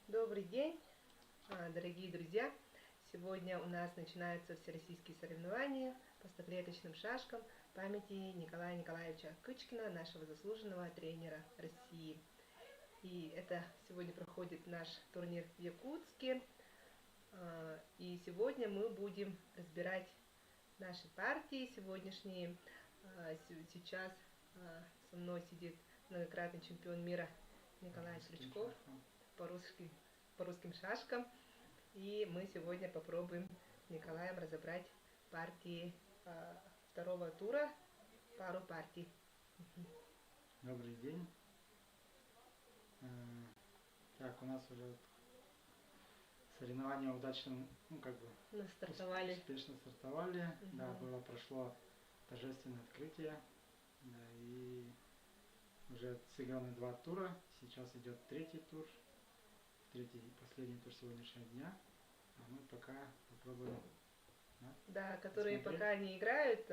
Добрый день, дорогие друзья! Сегодня у нас начинаются всероссийские соревнования по стоклеточным шашкам памяти Николая Николаевича Кычкина, нашего заслуженного тренера России. И это сегодня проходит наш турнир в Якутске. И сегодня мы будем разбирать наши партии сегодняшние. Сейчас со мной сидит многократный чемпион мира Николай Крючков по русским шашкам. И мы сегодня попробуем с Николаем разобрать партии второго тура, пару партий. Добрый день. Так, у нас уже соревнования удачно, успешно стартовали. Да, прошло торжественное открытие. Да, и уже сыграны 2 тура. Сейчас идет третий тур. Третий и последний тур сегодняшнего дня. А мы пока попробуем. Да, которые посмотреть. Пока не играют,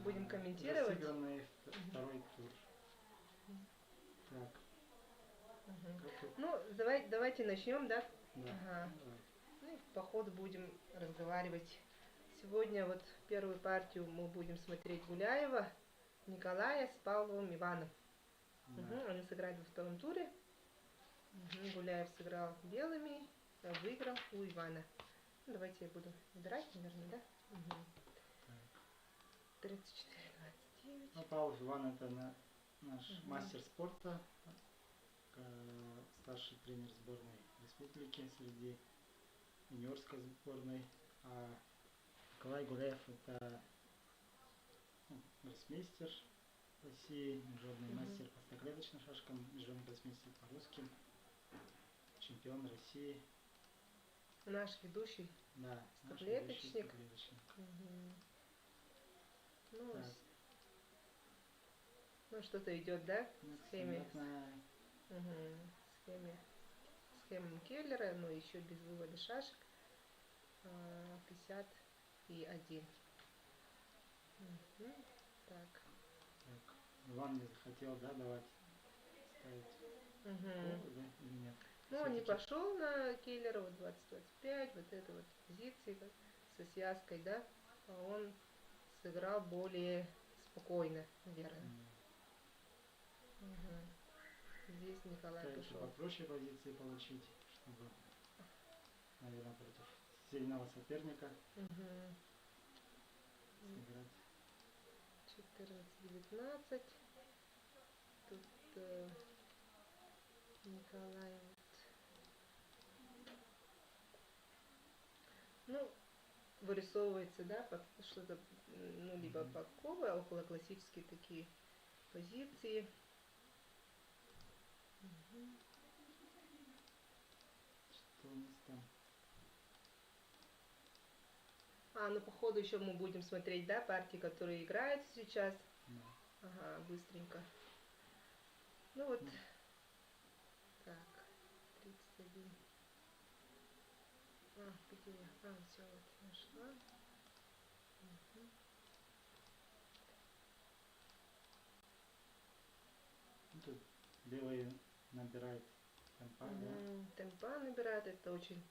будем комментировать. Сыгранный второй тур. Так. Ну, давайте начнем, да? Да. Ага. Ну, по ходу будем разговаривать. Сегодня вот первую партию мы будем смотреть Гуляева Николая с Павловым Иваном. Да. Они сыграли во втором туре. Гуляев сыграл белыми, выиграл у Ивана. Ну, давайте я буду выбирать, наверное, да? 34-29. Ну, Павлов Иван — это наш мастер спорта, старший тренер сборной республики среди юниорской сборной. А Николай Гуляев — это гроссмейстер России, международный мастер по стоклеточным шашкам, международный гроссмейстер по русским, чемпион России. Наш ведущий стоклеточник. Ну, что-то идет, да? Схема Келлера, но еще без вывода шашек. 51. Так. Иван не захотел, да, давать ставить или нет? Ну, он не пошел на Келлера, вот 20-25, вот это вот позиции со связкой, да, а он сыграл более спокойно, наверное. Здесь Николай пошел. Попроще позиции получить, чтобы, наверное, против сильного соперника сыграть. 14-19. Тут Николай ну, вырисовывается, да, что-то, ну, либо подковы, около классические такие позиции. Что у нас там? Ну, по ходу еще мы будем смотреть, да, партии, которые играют сейчас. Ага, быстренько. Ну вот. Так, 31. Где я? Все, вот, нашла. Тут белые набирают темпа, да? Темпа набирают, это очень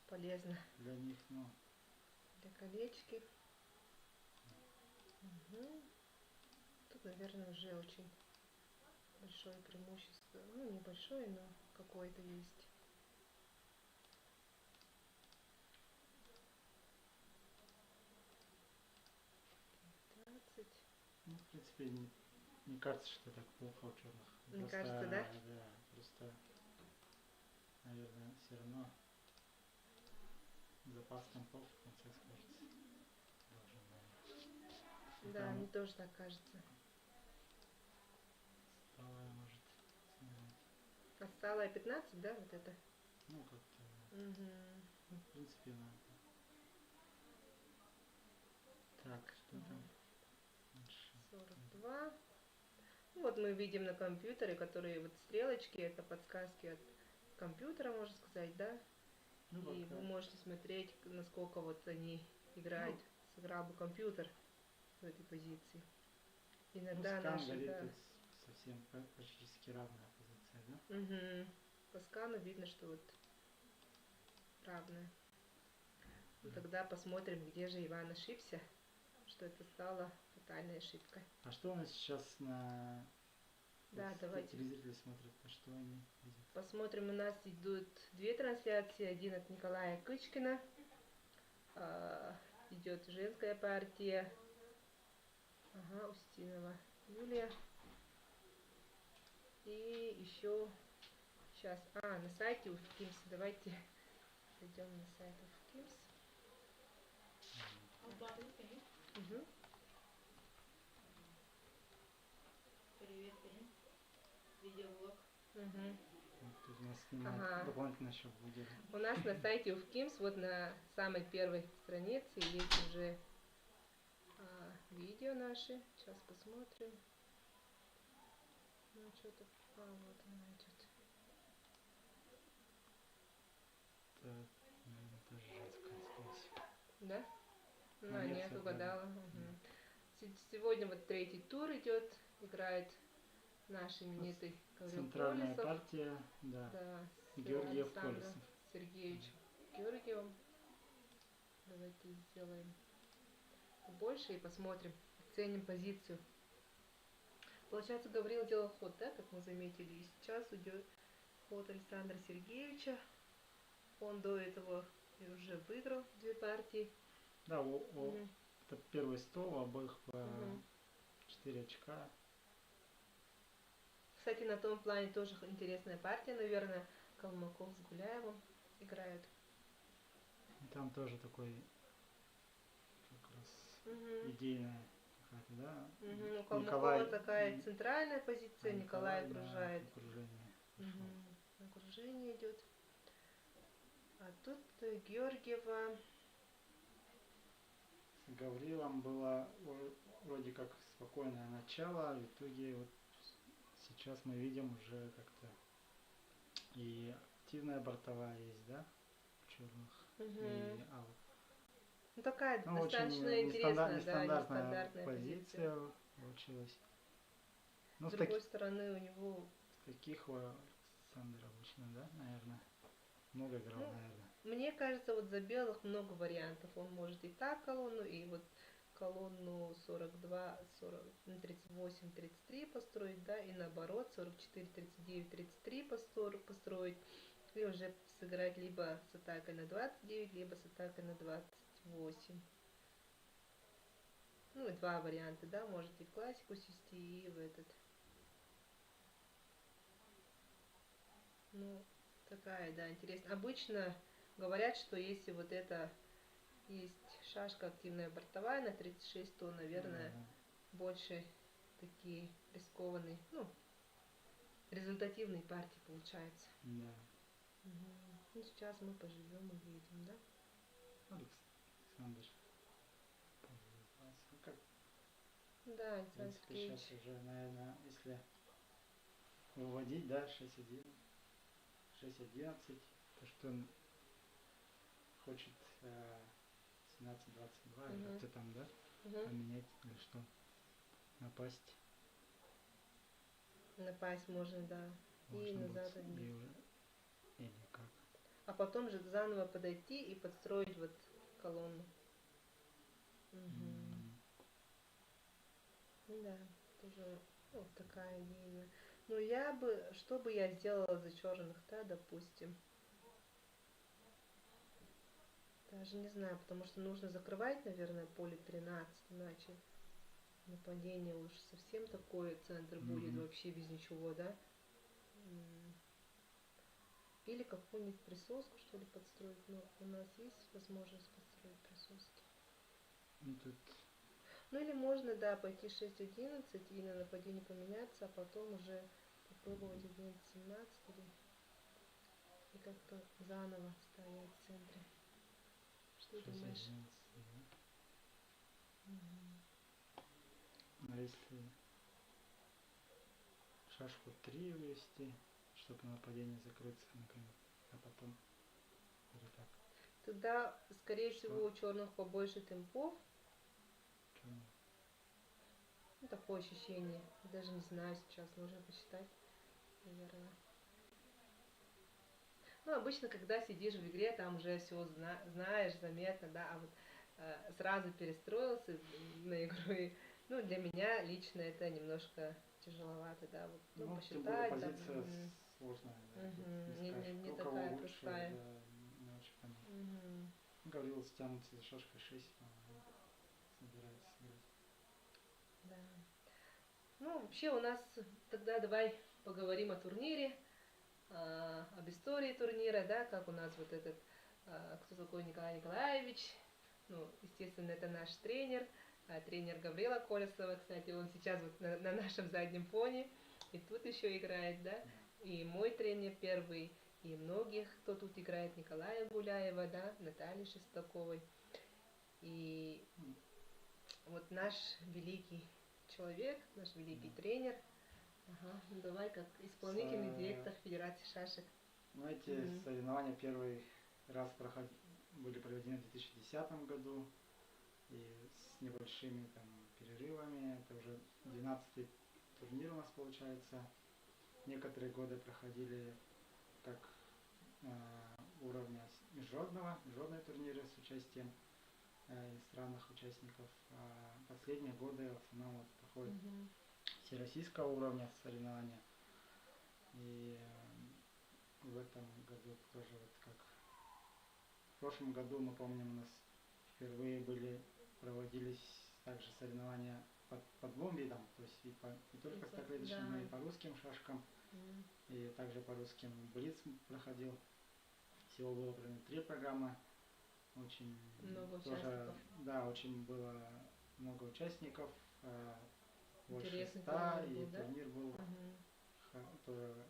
полезно. Для них, для колечки. Тут, наверное, уже очень большое преимущество. Ну, небольшое, но какое-то есть. Ну, в принципе, не кажется, что так плохо у черных. Не кажется, да? Да, просто, наверное, все равно запас темпов в конце скажется. Да, мне тоже так кажется. Сталая может снять. Сталая 15, да, вот это? Ну, как-то. Ну, в принципе, надо. Так, что там? 42. Ну, вот мы видим на компьютере, которые вот стрелочки, это подсказки от компьютера, можно сказать, да? И вы можете смотреть, насколько вот они играют. Сыграл бы компьютер в этой позиции. Иногда наши, да. Совсем практически равная позиция, да? По скану видно, что вот равная. Ну, тогда посмотрим, где же Иван ошибся, что это стало фатальной ошибкой. А что у нас сейчас на... Да, вот давайте телезрители смотрят, а что они видят? посмотрим. У нас идут две трансляции. Один от Николая Кычкина. Идет женская партия. Ага, Устинова Юлия. И еще сейчас. На сайте Уфкимс. Давайте зайдем на сайт Уфкимс. Угу. Привет, видеоблог. Угу. Вот тут у нас снимают дополнительно еще будет. У нас на сайте Уфкимс, вот на самой первой странице есть уже видео наши. Сейчас посмотрим. Ну, что-то... вот она идет. Это, наверное, тоже женская связь. Да? Ну, Нет, нет, угадала. да. Угу. Сегодня вот третий тур идет. Играет наш именитый Гаврил Центральная Колесов. партия, да. Да, с Георгиев Александром Колесов. Сергеевичем Георгиевым. Давайте сделаем больше и посмотрим, оценим позицию. Получается, Гаврил делал ход, да, как мы заметили. И сейчас идет ход Александра Сергеевича. Он до этого уже выиграл 2 партии. Да, это первый стол, у обоих по 4 очка. Кстати, на том плане тоже интересная партия, наверное. Калмыков с Гуляевым играют. Там тоже такой как раз идейная какая-то, да? У Калмыкова такая центральная позиция, Николай окружает. Окружение идет. А тут Георгиева. С Гаврилом было вроде как спокойное начало, а в итоге вот сейчас мы видим уже как-то и активная бортовая есть, да, в черных, и аут. Ну, такая Ну, достаточно очень интересная, нестандартная позиция получилась. Ну, с другой стороны, у него... Таких у Александра обычно, да, наверное? Много играл, наверное. Мне кажется, вот за белых много вариантов. Он может и так колонну, и вот колонну 42, 40, 38, 33 построить, да, и наоборот 44, 39, 33 построить, и уже сыграть либо с атакой на 29, либо с атакой на 28. Ну, и 2 варианта, да, можете в классику свести и в этот. Ну, такая, да, интересная. Обычно говорят, что если вот это есть шашка активная бортовая на 36, то, наверное, больше такие рискованные, ну, результативные партии получаются. Да. Ну, сейчас мы поживем и видим, да? Александр. Как? Да, Александр сейчас уже, наверное, если выводить, да, 6-1, 6-11, то что он хочет 17-22, или как-то там, да, поменять или что, напасть. Напасть можно, да. Можно и назад отбить. Или как. А потом же заново подойти и подстроить вот колонну. Да, тоже вот такая идея. Ну, что бы я сделала за черных, да, допустим. Даже не знаю, потому что нужно закрывать, наверное, поле 13, иначе нападение уж совсем такое, центр будет вообще без ничего, да? Или какую-нибудь присоску, что ли, подстроить. Но у нас есть возможность подстроить присоски. Ну или можно, да, пойти 6-11 и на нападение поменяться, а потом уже попробовать 11-17 и как-то заново стоять в центре. Что думаешь? А если шашку 3 вывести, чтобы нападение закрыться наконец, а потом или так? Тогда, скорее всего, у черных побольше темпов. Ну, такое ощущение. Даже не знаю сейчас, нужно посчитать, наверное. Ну, обычно, когда сидишь в игре, там уже все знаешь, заметно, да, а вот сразу перестроился на игру, и, ну, для меня лично это немножко тяжеловато, да, вот, ну, Ну, тем более посчитать, там, позиция сложная, да, тут не скажешь, не у кого такая лучше, простая. да, не очень понятно. Мгм. Гаврилов тянутся за шашкой 6, по-моему, собирается играть. Да. Ну, вообще у нас тогда давай поговорим о турнире, об истории турнира, да, как у нас вот этот, кто такой Николай Николаевич. Ну, естественно, это наш тренер, тренер Гаврила Колесова, кстати, он сейчас вот на нашем заднем фоне, и тут еще играет, да, и мой тренер первый, и многих, кто тут играет, Николая Гуляева, да, Натальи Шестаковой, и вот наш великий человек, наш великий тренер. Ага, ну давай как исполнительный директор Федерации шашек. Ну, эти соревнования первый раз были проведены в 2010 году, и с небольшими там перерывами. Это уже 12-й турнир у нас получается. Некоторые годы проходили как уровня международные турниры с участием иностранных участников. А последние годы в основном вот проходят всероссийского уровня соревнования. И в этом году тоже вот как в прошлом году, мы помним, у нас впервые проводились также соревнования по двум видам, то есть не только стоклеточным, но и по русским шашкам, и также по русским блиц проходил. Всего было примерно 3 программы. Очень много тоже, участников. да, очень было много участников, больше Интересный 100, турнир был, и да? турнир был тоже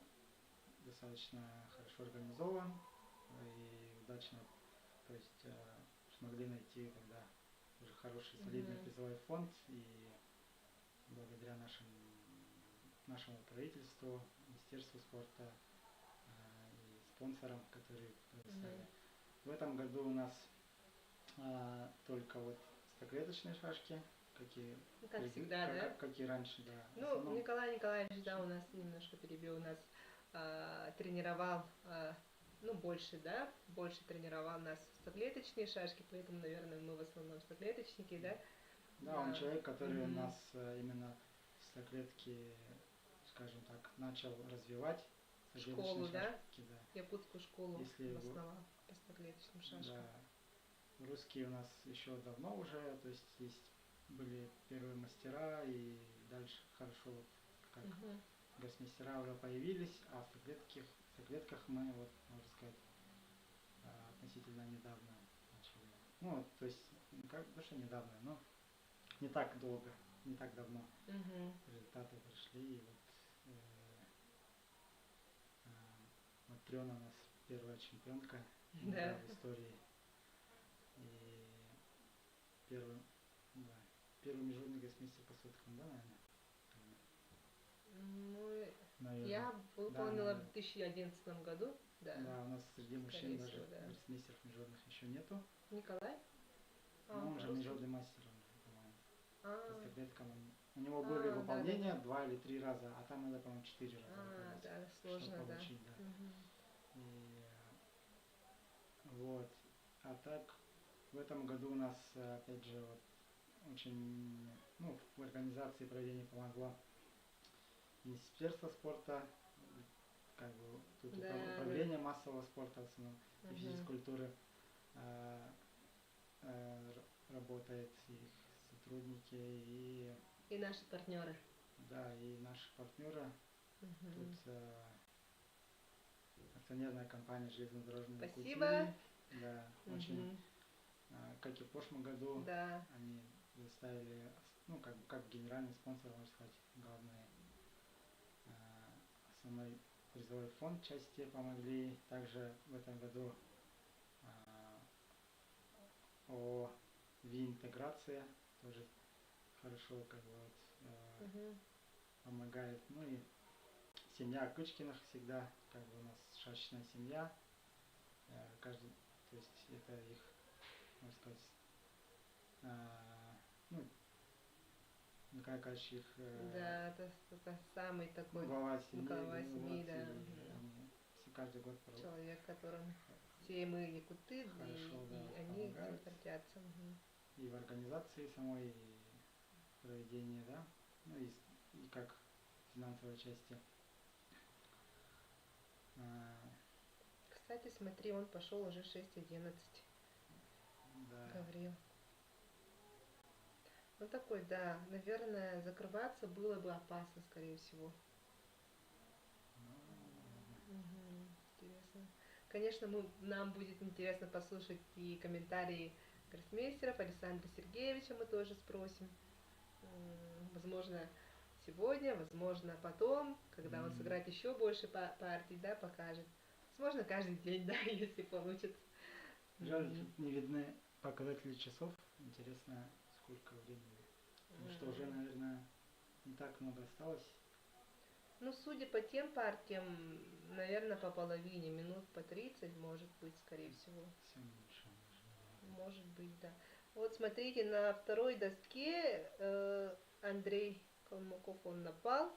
достаточно хорошо организован и удачно, то есть смогли найти тогда уже хороший солидный призовой фонд, и благодаря нашему правительству, Министерству спорта и спонсорам, которые предоставили. В этом году у нас только вот стоклеточные шашки, ну, как всегда, да? как и раньше, да. Ну, Николай Николаевич, да, у нас немножко перебил, у нас тренировал, ну, больше, да, больше тренировал нас в стоклеточные шашки, поэтому, наверное, мы в основном стоклеточники, да? Да, он человек, который у нас именно стоклетки, скажем так, начал развивать. Школу, да? Шашки, да. Якутскую школу Если обосновал по стоклеточным шашкам. Да, русские у нас еще давно уже, то есть были первые мастера, и дальше хорошо, как гроссмейстера уже появились, а в стоклетках мы, вот, можно сказать, относительно недавно начали. Ну, то есть, как, даже недавно, но не так долго, не так давно результаты пришли, и вот Матрена у нас первая чемпионка Да. в истории. И первый международный гроссмейстер по соткам, да, наверное? Ну, Наверное. я выполнила Да, в 2011 году, да. Да, у нас среди мужчин даже всего, да. гроссмейстеров международных еще нету. Николай? Ну, он же по-русски? международный мастер, он же, по-моему. По стоклеткам у него были да, выполнения да. 2 или 3 раза, а там надо, по-моему, 4 раза выполнять, Да, сложно, чтобы да. получить, да. И вот. А так, в этом году у нас, опять же, вот, очень, ну, в организации проведения помогло Министерство спорта, как бы тут управление массового спорта в основном и физкультуры работает, их сотрудники и наши партнеры. Да, и наши партнеры. Тут акционерная компания железнодорожные пути. Да, очень, как и в прошлом году, они заставили, ну, как генеральный спонсор, можно сказать, главный, основной призовой фонд части помогли. Также в этом году о ВИ-интеграция тоже хорошо, как бы, вот, помогает. Ну и семья Кычкиных всегда, как бы, у нас шашечная семья. Каждый, то есть это их, можно сказать, ну, Николай Николаевич их Да, это самый такой глава семьи, да. они каждый год человек, которым все мы якуты, хорошо, да, и они помогают. гордятся. Мгм. И в организации самой, и проведении, да, ну и как финансовой части. А, Кстати, смотри, он пошел уже 6:11, да. Гаврил. Ну такой, да, наверное, закрываться было бы опасно, скорее всего. Мгм. Интересно. Конечно, нам будет интересно послушать и комментарии гроссмейстеров. Александра Сергеевича мы тоже спросим. Возможно, сегодня, возможно, потом, когда он сыграет еще больше партий, да, покажет. Возможно, каждый день, да, если получится. Жаль, тут не видны показатели часов. Интересно, сколько времени. Потому что уже, наверное, не так много осталось. Ну, судя по тем партиям, наверное, по половине, минут по 30, может быть, скорее всего. Все меньше, наверное. Может быть, да. Вот смотрите, на второй доске Андрей Калмыков, он напал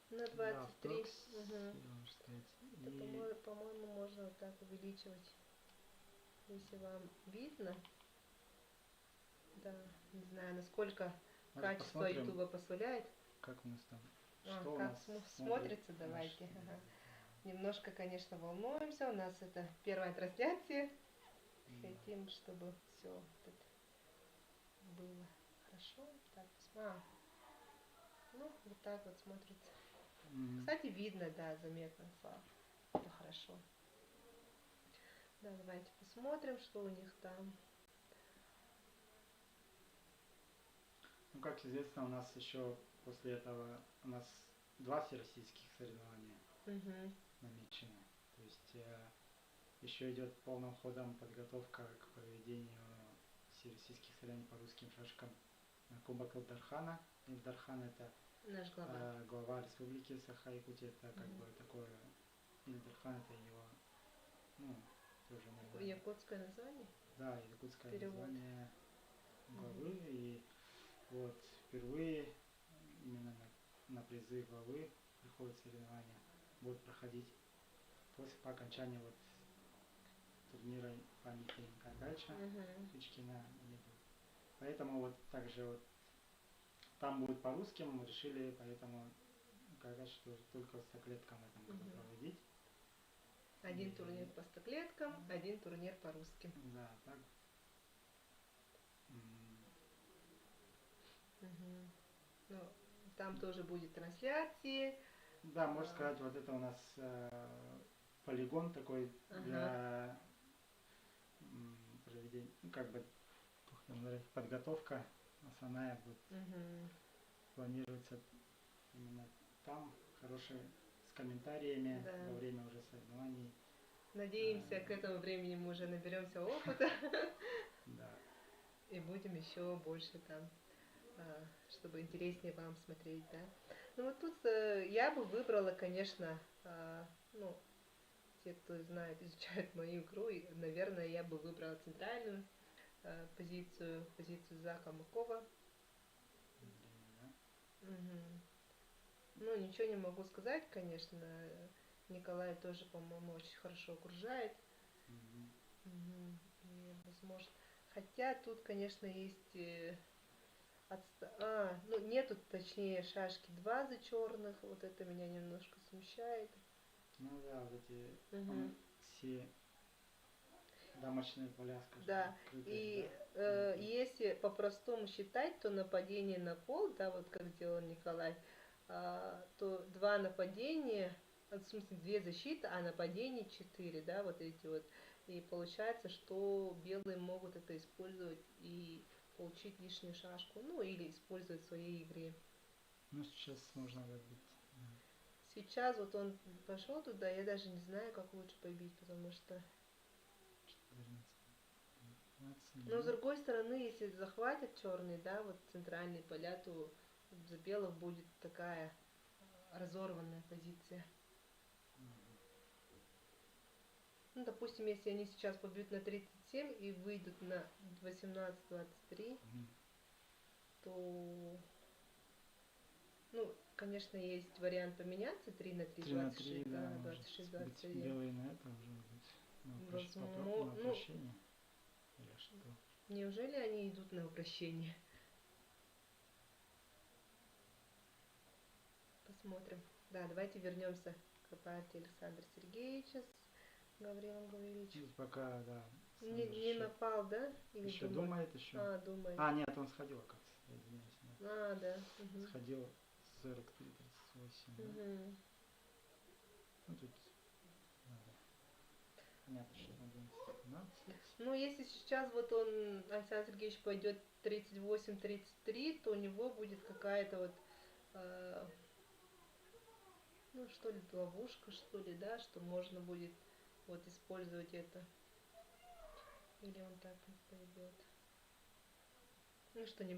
на 23. Да, Мгм. можно сказать. Это, И по-моему, можно вот так увеличивать, если вам видно. Да, не знаю, насколько может качество посмотрим, Ютуба позволяет. как у нас там, что у Как нас смотрится, наш давайте. Ага. телевизор. Немножко, конечно, волнуемся. У нас это первая трансляция. Хотим, чтобы все было хорошо. Так, ну, вот так вот смотрится. Кстати, видно, да, заметно, Слава. Это хорошо. Да, давайте посмотрим, что у них там. Ну, как известно, у нас еще после этого у нас 2 всероссийских соревнования намечены. То есть еще идет полным ходом подготовка к проведению всероссийских соревнований по русским шашкам на Кубок Илдархана. Илдархан это Наш глава. глава республики Саха-Якутия, это как бы такое, Илдархан это его, ну, тоже, наверное, Якутское название? да, якутское Перевод. название главы. И вот впервые именно на призы главы приходят соревнования, будут проходить по окончании вот турнира памяти Кагальча Кычкина. Поэтому вот также вот там будет по русским, мы решили поэтому Кагач тоже только в стоклеткам в этом году проводить. Один турнир по стоклеткам, один турнир по русским. Да, так. Ну, там тоже будет трансляции. Да, можно сказать, вот это у нас полигон такой для проведения, ну, как бы подготовка основная будет. Планируется именно там, хорошие, с комментариями во время уже соревнований. Надеемся, к этому времени мы уже наберемся опыта. Да. И будем еще больше там, чтобы интереснее вам смотреть, да. Ну вот тут я бы выбрала, конечно, ну, те, кто знает, изучают мою игру, наверное, я бы выбрала центральную позицию Зака Макова. Ну, ничего не могу сказать, конечно. Николай тоже, по-моему, очень хорошо окружает. И, возможно... Хотя тут, конечно, есть... ну, нету, точнее, шашки 2 за черных. Вот это меня немножко смущает. Ну да, вот эти все дамочные поля, скажем. Да, открытые, и да? если по-простому считать, то нападение на пол, да, вот как делал Николай, то 2 нападения, в смысле 2 защиты, а нападение 4, да, вот эти вот. И получается, что белые могут это использовать и получить лишнюю шашку, ну или использовать в своей игре. Ну, сейчас можно выбить. Сейчас вот он пошел туда, я даже не знаю, как лучше побить, потому что... 14, 15, Но с другой стороны, если захватят черные, да, вот центральные поля, то за белых будет такая разорванная позиция. Ну, допустим, если они сейчас побьют на 37 и выйдут на 18-23, то... Ну, Конечно, есть вариант поменяться 3 на 3, 3 на 3, 26, да, да, может 26, быть 21. белый на это уже быть. На Возможно, на ну, упрощение. Или что? неужели они идут на упрощение? Посмотрим. Да, давайте вернемся к партии Александра Сергеевича с Гаврилом Гавриловичем. Здесь пока, да, Не напал, да? Или еще думает? думает еще. А, думает. А, нет, он сходил, оказывается, я извиняюсь. Нет. А, да. Угу. Сходил 43-38, да? Угу. Ну, тут надо. Понятно, что на 11-12. Ну, если сейчас вот он, Александр Сергеевич, пойдет 38-33, то у него будет какая-то вот, ну, что ли, ловушка, что ли, да, что можно будет вот использовать это. Или он так не пойдет. Ну, что не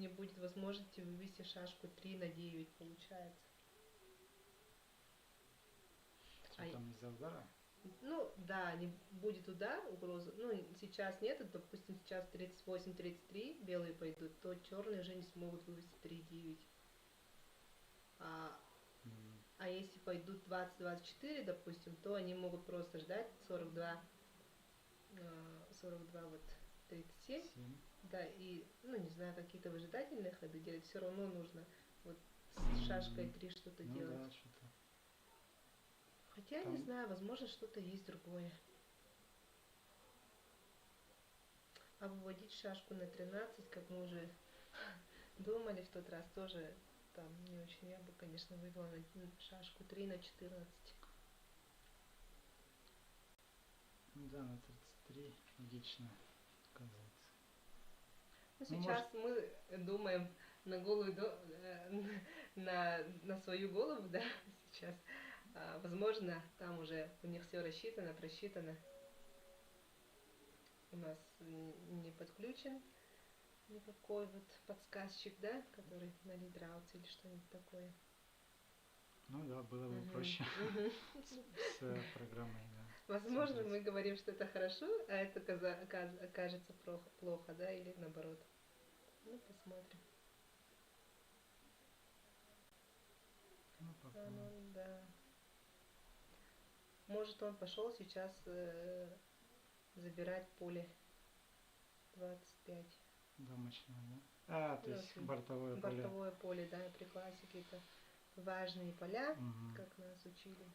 будет возможности вывести шашку 3 на 9, получается. Что там из-за удара? Ну, да, не будет удар, угрозы. Ну, сейчас нет, допустим, сейчас 38-33 белые пойдут, то черные уже не смогут вывести 3-9. А если пойдут 20-24, допустим, то они могут просто ждать 42, 42 вот 37. 7. Да, и, ну, не знаю, какие-то выжидательные ходы делать, все равно нужно вот с шашкой 3 что-то Ну делать. да, что-то. Хотя, Там... не знаю, возможно, что-то есть другое. А выводить шашку на 13, как мы уже думали в тот раз, тоже там не очень. Я бы, конечно, вывела на шашку 3 на 14. Да, на 33 логично, оказывается. Ну, сейчас мы думаем на голую на свою голову, да, сейчас. Возможно, там уже у них все рассчитано, просчитано. У нас не подключен никакой вот подсказчик, да, который на лидраутс или что-нибудь такое. Ну да, было бы проще с программой, да. Возможно, мы говорим, что это хорошо, а это окажется плохо, да, или наоборот. Ну, посмотрим. Ну, ну, да. Может, он пошел сейчас забирать поле 25. Домочное, да? А, то есть бортовое поле. Бортовое поле, да, при классике это важные поля, как нас учили.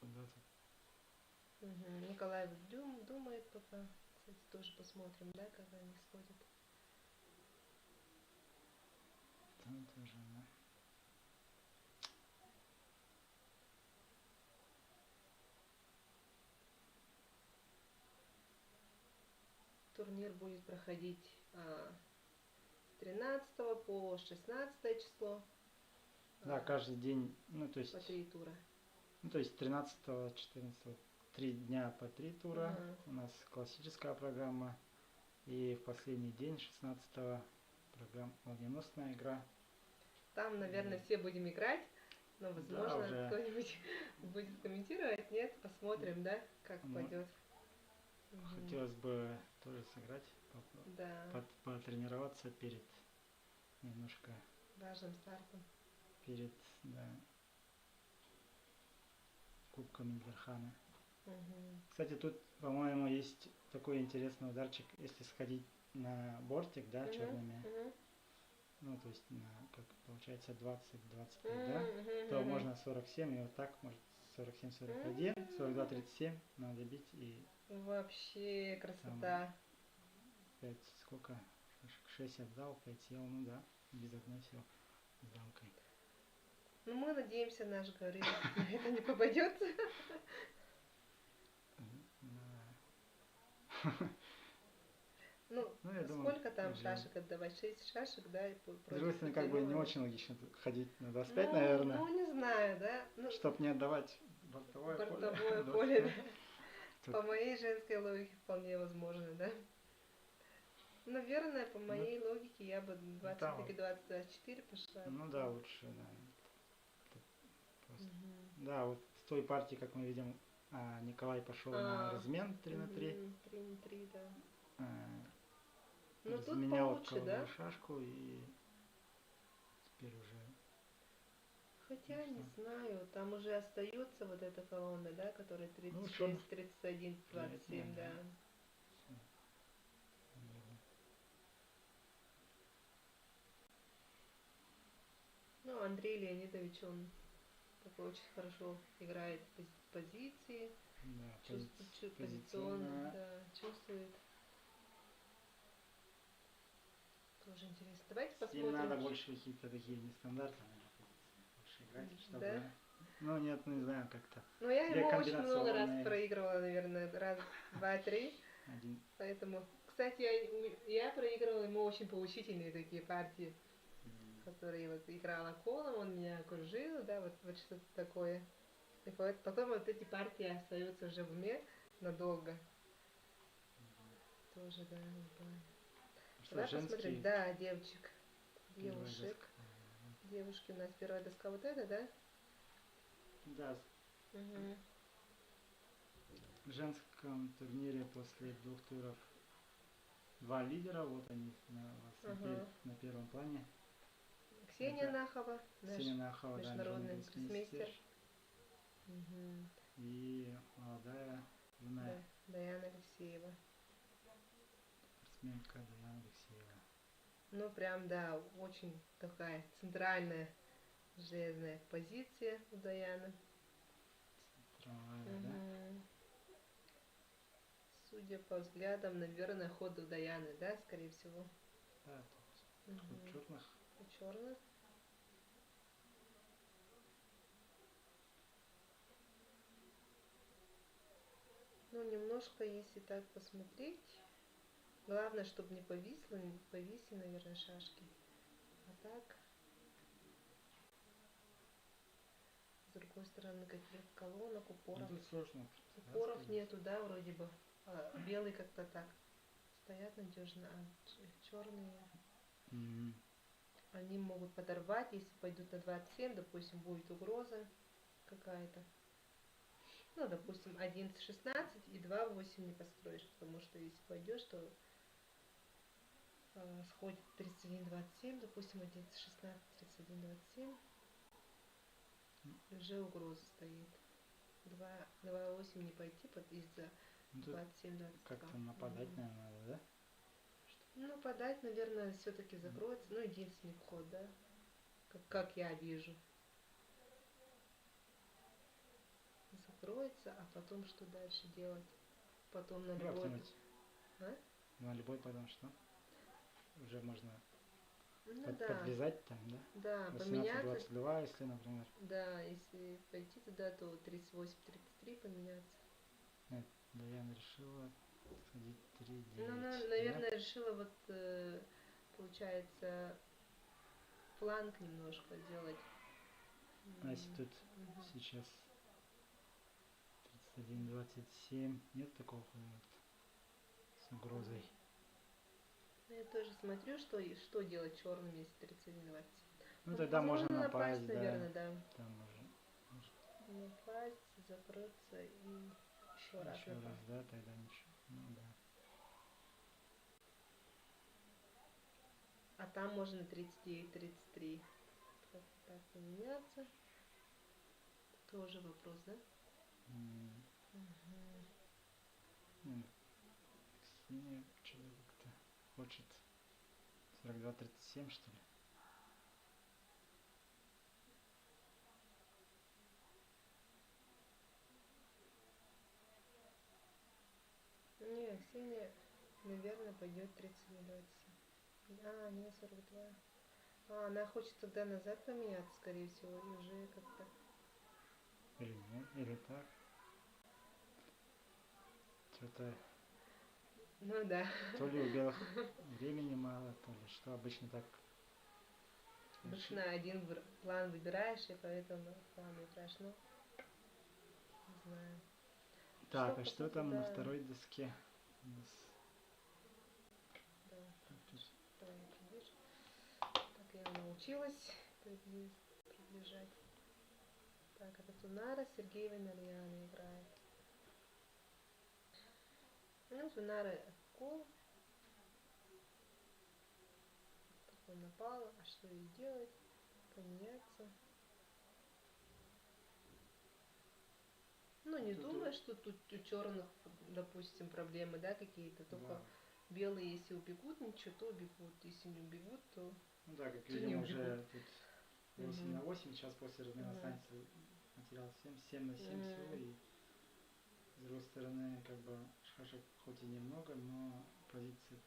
Куда-то. Николай думает пока. Кстати, тоже посмотрим, да, как они сходят. Там тоже, да. Турнир будет проходить с 13 по 16 число. Да, каждый день, ну то есть... По 3 тура. Ну то есть 13-14, 3 дня по 3 тура. У нас классическая программа. И в последний день, 16-го, программа молниеносная игра. Там, наверное, все будем играть. Но, возможно, да, кто-нибудь будет комментировать. Нет, посмотрим, да, как пойдет. Хотелось бы тоже сыграть, да. потренироваться перед немножко важным стартом. Перед, да, Кубком Мидерхана. Кстати, тут, по-моему, есть такой интересный ударчик, если сходить на бортик, да, черными. Ну, то есть на, как получается, 20-25, да, то можно 47, и вот так, может, 47-41, 42-37 надо бить и... Вообще красота. 5, сколько? 6 отдал, 5 съел, ну да, без одной сел с дамкой. Ну, мы надеемся, наш Гаврил на это не попадется. Ну, сколько там шашек отдавать? 6 шашек, да? С другой стороны, как бы не очень логично ходить на 25, наверное. Ну, не знаю, да? Чтоб не отдавать бортовое поле, да. По моей женской логике вполне возможно, да? Наверное, по моей логике я бы 20-20-24 пошла. Ну да, лучше, да. Да, вот с той партии, как мы видим, Николай пошел на размен 3 на 3. 3 на 3, да. Ну тут разменял получше, колоду да? шашку и теперь уже Хотя не что? знаю, там уже остается вот эта колонна, да, которая Ну, 36, 31, приятнее, 27, да. да. Всё, наверное. Ну, Андрей Леонидович, он такой очень хорошо играет позиции, Да, чувствует, позиционно, позиционно. да, чувствует. Тоже интересно. Давайте С ним надо посмотрим. больше какие-то такие нестандартные позиции больше играть, Да? чтобы... Ну нет, не знаю, как-то. Ну, я Две ему очень много раз комбинационные. проигрывала, наверное, раз, два, три. Один. Поэтому, кстати, я проигрывала ему очень поучительные такие партии, которые вот играла колом, он меня окружил, да, вот что-то такое. И потом вот эти партии остаются уже в уме надолго. Тоже, да, да. Что, Давай посмотрим. женский? Да, девочек. Первая Девушек. доска. Девушки у нас первая доска вот эта, да? Да, Угу. в женском турнире после 2 туров 2 лидера, вот они Ага. на первом плане. Ксения Это Нахова, наш Ксения Нахова, да, международный международный гроссмейстер. гроссмейстер. Угу. И молодая, юная Да, Даяна Алексеева. спортсменка Даяна Алексеева. Ну, прям, да, очень такая центральная железная позиция у Даяны. Трамвайная, да? Угу. Судя по взглядам, наверное, ход у Даяны, да, скорее всего. Да, тут ход Угу. черных. У черных. Ну, немножко, если так посмотреть, главное, чтобы не повисло, не повисли, наверное, шашки. А так, с другой стороны, каких колонок, Ну, упоров. тут сложно. Упоров сказать. нету, да, вроде бы. Белый как-то так стоят надежно, а черные, Мгм. они могут подорвать, если пойдут на 27, допустим, будет угроза какая-то. Ну, допустим, 11-16 и 2-8 не построишь, потому что если пойдешь, то сходит 31-27, допустим, 11-16, 31-27, уже угроза стоит. 2-8 не пойти из-за Ну, тут 27-22. как-то нападать, наверное, надо, да? Ну, подать, наверное, все-таки закроется. Ну, единственный вход, да? Как я вижу. Закроется, а потом что дальше делать? Потом на любой... Как-нибудь А? на любой, потому что уже можно Ну да, подвязать там, да? да, поменяться. 18-22, если, например. Да, если пойти туда, то 38-33 поменяться. Нет, Даяна решила сходить 3-9. Ну, она, Да? наверное, решила вот, получается, фланг немножко сделать. А если тут Мгм. сейчас 31-27, нет такого хода вот с угрозой? Ну, я тоже смотрю, что делать черным, если 31-27. Ну тогда можно напасть, да. наверное, да. Там уже Напасть, закрыться и еще раз еще раз, напасть. да, тогда ничего. Ну да. А там можно 39-33. Как так поменяться? Тоже вопрос, да? Угу. Ксения что-то как-то хочет 42-37, что ли? Не, Ксения, наверное, пойдет 30-27. А, не, 42. А, она хочет тогда назад поменяться, скорее всего, и уже как-то... Или нет, или так. Что-то Ну да. то ли у белых времени мало, то ли что. Обычно так. Обычно один план выбираешь, и поэтому план выбираешь. Ну, не знаю. Так, а что посмотрим, там на да. второй доске у нас? Да, Так, тут давай приближу. Так я научилась приближать. Так, это Тунара Сергеева Нарьяна играет. Ну, Тунара кол. такой напал, а что ей делать? Поменяться. Ну, не Тут, думаю, что тут у черных, допустим, проблемы, да, какие-то, только да. белые, если убегут, ничего, то убегут. Если не убегут, то Ну да, как то не видим, убегут. уже тут 8 на Мгм. 8, сейчас после размена Мгм. останется материал 7 на 7 всего, М. и с другой стороны, как бы шашек хоть и немного, но позиции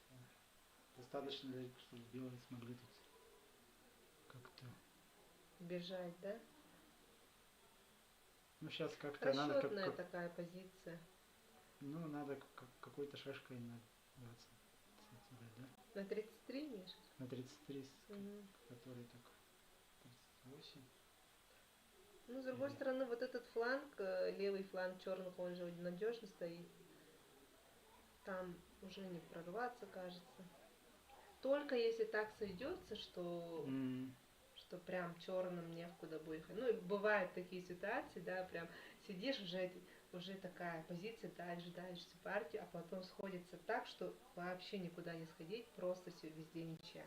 достаточно, чтобы белые смогли тут как-то. Бежать, да? Ну сейчас как-то надо Расчетная такая позиция. ну надо какой-то шашкой на 20 сантиметров, да? На 33 имеешь? На 33, Мгм. который так 38. Ну, с другой Или стороны, вот этот фланг, левый фланг черных, он же надежно стоит. Там уже не прорваться, кажется. Только если так сойдется, что прям черным не в куда будет. Ну, и бывают такие ситуации, да, прям сидишь уже такая позиция, дальше партию, а потом сходится так, что вообще никуда не сходить, просто все везде ничья.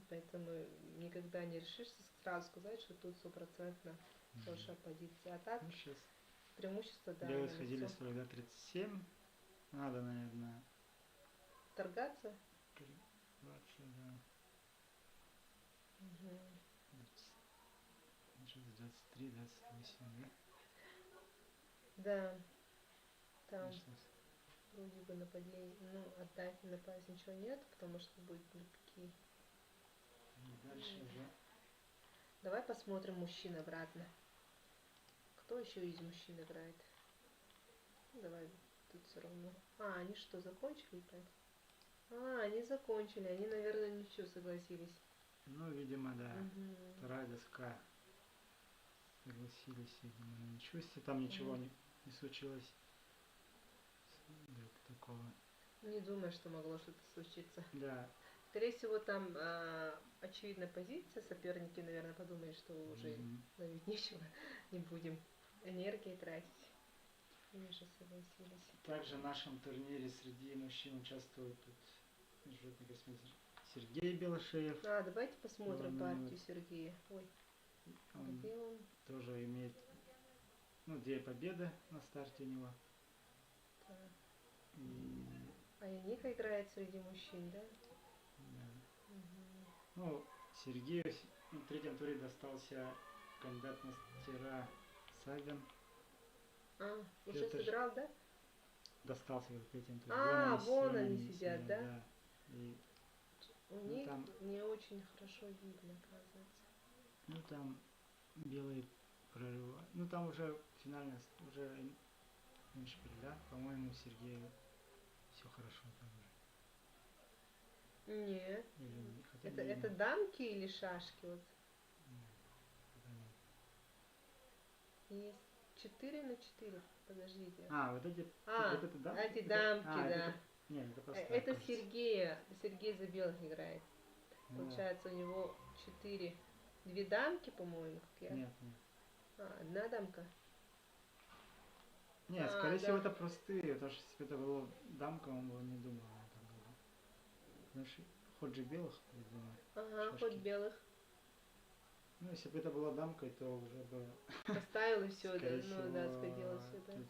Поэтому никогда не решишься сразу сказать, что тут стопроцентно хорошая позиция. А так ну сейчас преимущество, да, белые на сходили лицо. 42-37. Надо, наверное, Торгаться? 20, да. Мгм. 23, 28, да? Да, Ну, там сейчас. вроде бы нападение, ну, отдать напасть ничего нет, потому что будет блики. И дальше уже. Давай посмотрим мужчин обратно. Кто еще из мужчин играет? Ну, давай тут все равно. А, они что, закончили играть? А, они закончили. Они, наверное, ничего согласились. Ну, видимо, да. Мгм. Вторая доска. Согласились, видимо, на ничего. Если там ничего Мгм. не случилось. Да, такого. Не думаю, что могло что-то случиться. Да. Скорее всего, там очевидная позиция. Соперники, наверное, подумали, что уже Мгм. ловить нечего. Не будем энергии тратить. Они же согласились. Также в нашем турнире среди мужчин участвует тут международный гроссмейстер Сергей Белошеев. А, давайте посмотрим Главный партию вот, Сергея. Ой, он где он? тоже имеет, ну, 2 победы на старте у него. Так. И А Ника играет среди мужчин, да? да. Мгм. Ну, Сергею в третьем туре достался кандидат в мастера Саган. А, уже Петр сыграл, да? достался в третьем туре. А, вон Вон они они сидят, да? да. И, У ну, них там, не очень хорошо видно, оказывается. ну, там белые прорывают. Ну, там уже финально, уже эндшпиль, да? По-моему, Сергею все хорошо там уже. Нет. Или, хотя Это не, дамки или шашки? Вот не. есть 4-4. Подождите. А, вот А, это дамки? эти дамки, Это, да. нет, это просто так, Это кажется. Сергея. Сергей за белых играет. Ну, Получается, у него 4. Две дамки, по-моему, как я. нет, нет. А, одна дамка. Нет, А, скорее всего, да. это простые, потому что если бы это было дамка, он бы не думал о этом было. Потому что ход же белых, видимо, Ага, ход шашки. белых. Ну, если бы это была дамкой, то уже бы, Поставил и все, да. скорее Ну да, всего, сходилось все, да. тут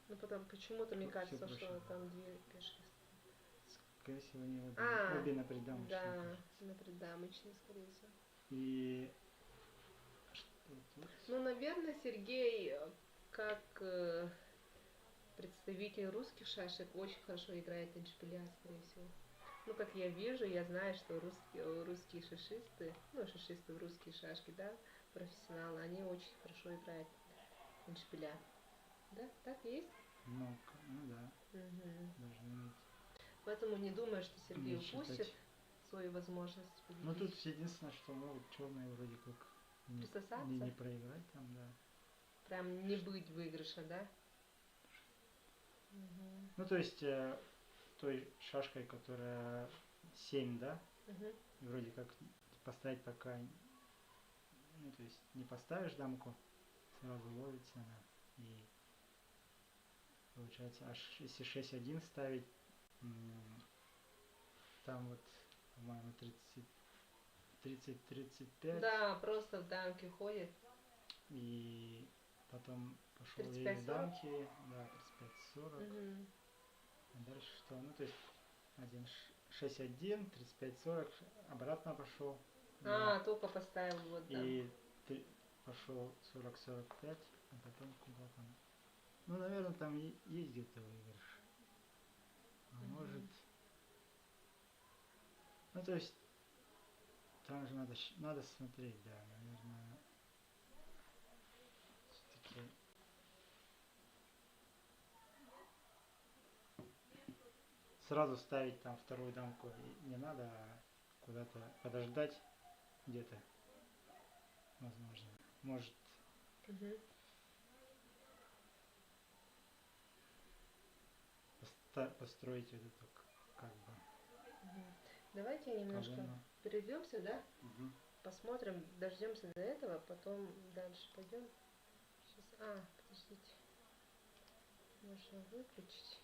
Ну потом почему-то мне все кажется, проще что было. там две пешки. Скорее всего, не А, обе на придамочные, да, кажется. на придамочной, скорее всего. И что тут? Ну, наверное, Сергей, как представитель русских шашек, очень хорошо играет эндшпиля, скорее всего. Ну, как я вижу, я знаю, что русские шашисты, ну, шашисты в русские шашки, да, профессионалы, они очень хорошо играют эндшпиля. Да, так и есть? Ну, ну да, Мгм. должны уметь, Поэтому не думаю, что Сергей уметь упустит считать. свою возможность Ну, тут победить. единственное, что могут черные вроде как Присосаться? не проиграть там, да. Прям не быть выигрыша, да? Мгм. Ну, то есть, той шашкой, которая 7, да, Мгм. и вроде как поставить пока, ну, то есть не поставишь дамку, сразу ловится она, и получается, аж если 6-1 ставить, там вот, по-моему, 30-35. Да, просто в дамки ходит. И потом пошел 35-40? и дамки, да, 35-40. Мгм. А дальше что? Ну, то есть 6-1, 35-40, обратно пошел. А, только поставил вот, да. И пошел 40-45, а потом куда там? Ну, наверное, там есть где-то выигрыш. А Мгм. может... Ну, то есть, там же надо смотреть, да, наверное, все-таки сразу ставить там вторую дамку не надо, а куда-то подождать где-то, возможно. Может, Мгм. построить вот эту, как бы, Мгм. Давайте немножко колонну. перейдемся, да? Мгм. Посмотрим, дождемся до этого, потом дальше пойдем. Сейчас, подождите. Можно выключить.